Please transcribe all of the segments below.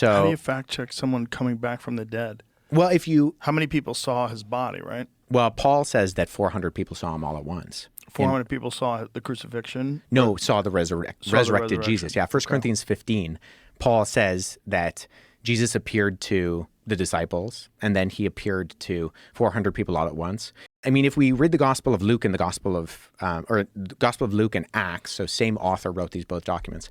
How do you So, fact check someone coming back from the dead? well, if you, How many people saw his body, right? well, Paul says that 400 people saw him all at once. 400 people saw the crucifixion? No, saw the Saw the resurrected Jesus. resurrection. Yeah, 1 Okay. Corinthians 15, Paul says that Jesus appeared to the disciples, and then he appeared to 400 people all at once. I mean, if we read the Gospel of Luke and the Gospel of, or the Gospel of Luke and Acts, so same author wrote these both documents,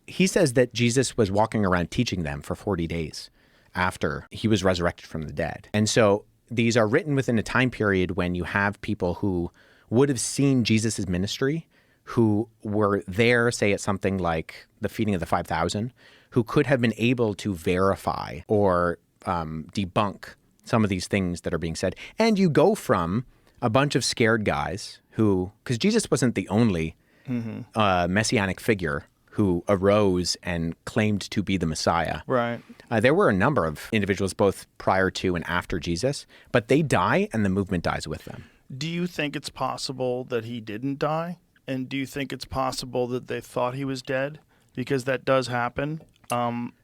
he says that Jesus was walking around teaching them for 40 days after he was resurrected from the dead. And so these are written within a time period when you have people who would have seen Jesus's ministry, who were there, say, at something like the feeding of the 5,000, who could have been able to verify or debunk some of these things that are being said. And you go from a bunch of scared guys who, because Jesus wasn't the only messianic figure who arose and claimed to be the Messiah. Right. There were a number of individuals both prior to and after Jesus, but they die and the movement dies with them. Do you think it's possible that he didn't die? And do you think it's possible that they thought he was dead? Because that does happen.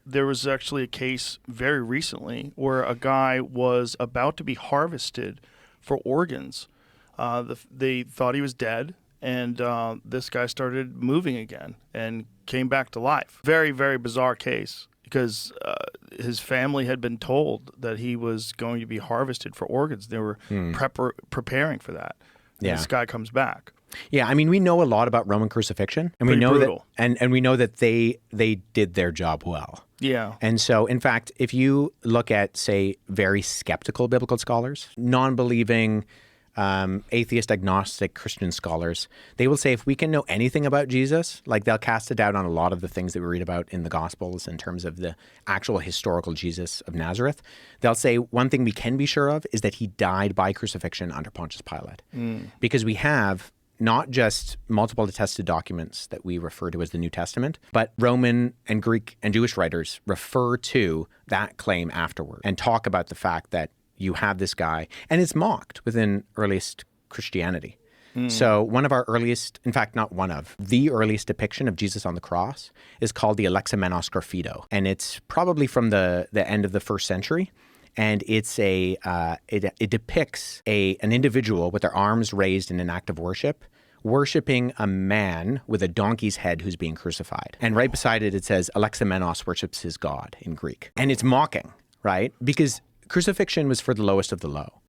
There was actually a case very recently where a guy was about to be harvested for organs. They thought he was dead, and this guy started moving again and came back to life. Very, very bizarre case because his family had been told that he was going to be harvested for organs. They were preparing for that. And Yeah. This guy comes back. Yeah, I mean, we know a lot about Roman crucifixion, and we Pretty know brutal. that, and we know that they did their job well. Yeah. And so, in fact, if you look at, say, very skeptical biblical scholars, non-believing, atheist, agnostic Christian scholars, they will say if we can know anything about Jesus, like they'll cast a doubt on a lot of the things that we read about in the Gospels in terms of the actual historical Jesus of Nazareth. They'll say one thing we can be sure of is that he died by crucifixion under Pontius Pilate. Because we have not just multiple attested documents that we refer to as the New Testament, but Roman and Greek and Jewish writers refer to that claim afterward and talk about the fact that you have this guy, and it's mocked within earliest Christianity. So one of our earliest, in fact, not one of, the earliest depiction of Jesus on the cross is called the Alexamenos Graphido. And it's probably from the end of the 1st century. And it's it depicts an individual with their arms raised in an act of worship, worshiping a man with a donkey's head who's being crucified. And right beside it, it says Alexamenos worships his God in Greek. And it's mocking, right? Because crucifixion was for the lowest of the low.